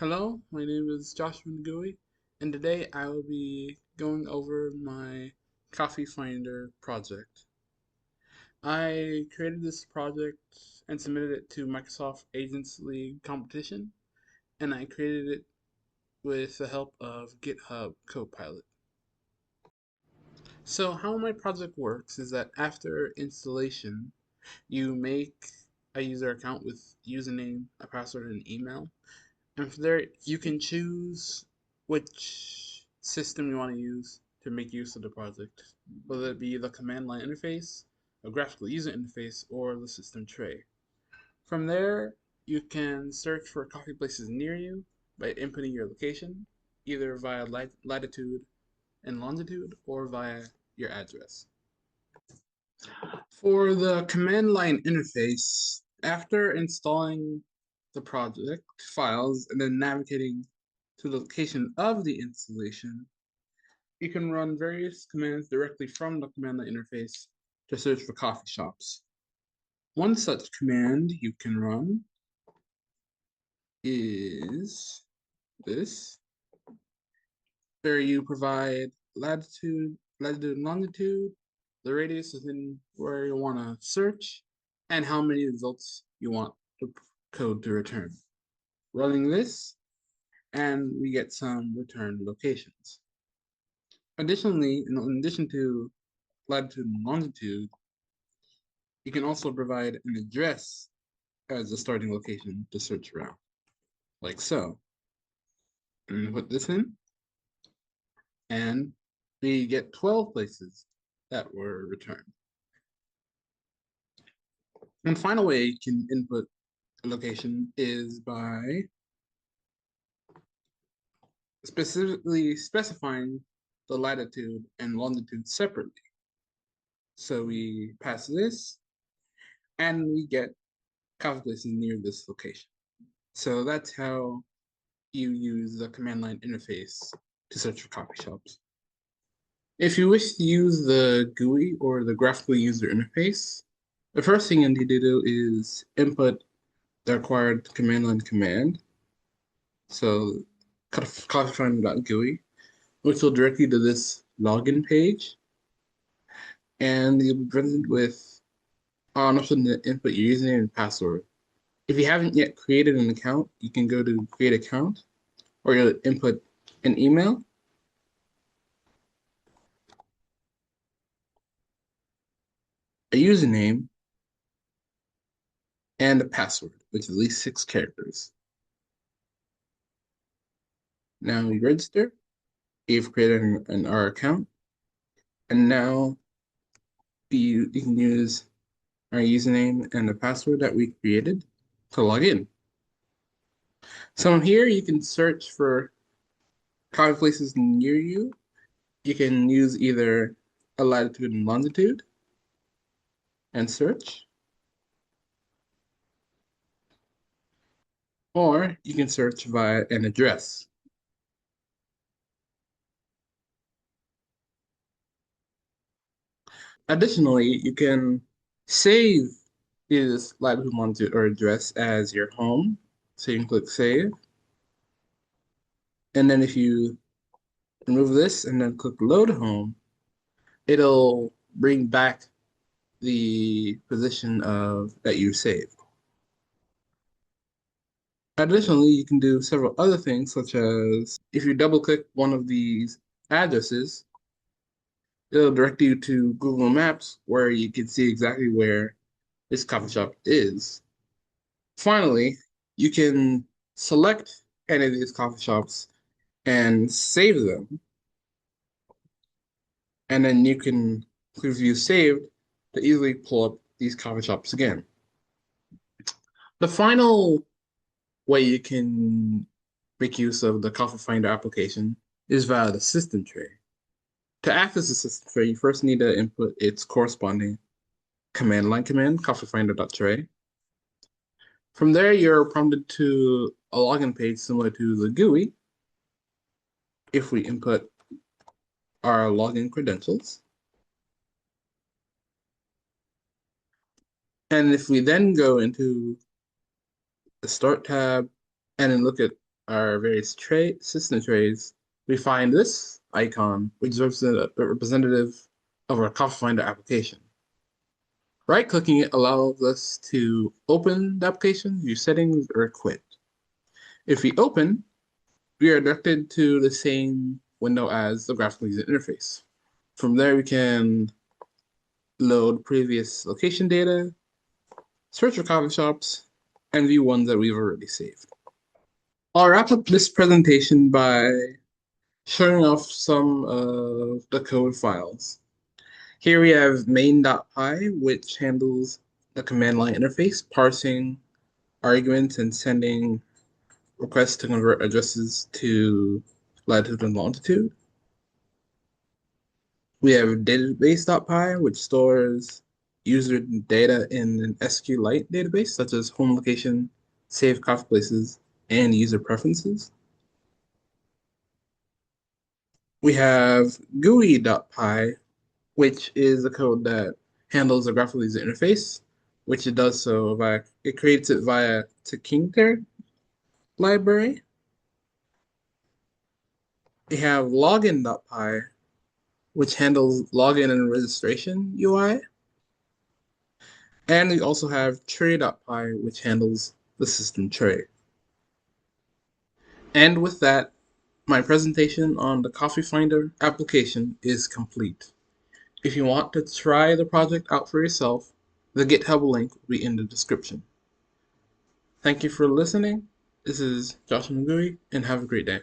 Hello, my name is Joshua Ngui, and today I will be going over my Coffee Finder project. I created this project and submitted it to Microsoft Agents League competition, and I created it with the help of GitHub Copilot. So how my project works is that after installation, you make a user account with username, a password, and email. And from there, you can choose which system you want to use to make use of the project, whether it be the command line interface, a graphical user interface, or the system tray. From there, you can search for coffee places near you by inputting your location, either via latitude and longitude or via your address. For the command line interface, after installing the project files and then navigating to the location of the installation, you can run various commands directly from the command line interface to search for coffee shops. One such command you can run is this, where you provide latitude and longitude, the radius within where you want to search, and how many results you want the code to return. Running this, and we get some return locations. Additionally, in addition to latitude and longitude, you can also provide an address as a starting location to search around, like so. And put this in, and we get 12 places that were returned. One final way you can input a location is by specifically specifying the latitude and longitude separately. So we pass this, and we get coffee places near this location. So that's how you use the command line interface to search for coffee shops. If you wish to use the GUI or the graphical user interface, the first thing you need to do is input the required command line command. So coffeefinder.gui, which will direct you to this login page, and you'll be presented with an option to input your username and password. If you haven't yet created an account, you can go to create account, or you'll input an email, a username, and a password, which is at least 6 characters. Now we register. You've created our account, and now you can use our username and the password that we created to log in. So here you can search for coffee places near you. You can use either a latitude and longitude and search, or you can search via an address. Additionally, you can save this latitude, longitude, or address as your home. So you can click save. And then if you remove this and then click load home, it'll bring back the position of that you saved. Additionally, you can do several other things, such as if you double click one of these addresses, it'll direct you to Google Maps where you can see exactly where this coffee shop is. Finally, you can select any of these coffee shops and save them, and then you can click view saved to easily pull up these coffee shops again. The final way you can make use of the Coffee Finder application is via the system tray. To access the system tray, you first need to input its corresponding command line command, coffeefinder.tray. From there, you're prompted to a login page similar to the GUI if we input our login credentials. And if we then go into the Start tab and then look at our various system trays, we find this icon, which is representative of our Coffee Finder application. Right-clicking it allows us to open the application, view settings, or quit. If we open, we are directed to the same window as the graphical user interface. From there, we can load previous location data, search for coffee shops, and view ones that we've already saved. I'll wrap up this presentation by showing off some of the code files. Here we have main.py, which handles the command line interface, parsing arguments and sending requests to convert addresses to latitude and longitude. We have database.py, which stores user data in an SQLite database, such as home location, saved coffee places, and user preferences. We have Ngui.py, which is the code that handles the graphical user interface, which it does so via, it creates it via Tkinter library. We have login.py, which handles login and registration UI. And we also have tray.py, which handles the system tray. And with that, my presentation on the Coffee Finder application is complete. If you want to try the project out for yourself, the GitHub link will be in the description. Thank you for listening. This is Joshua Ngui, and have a great day.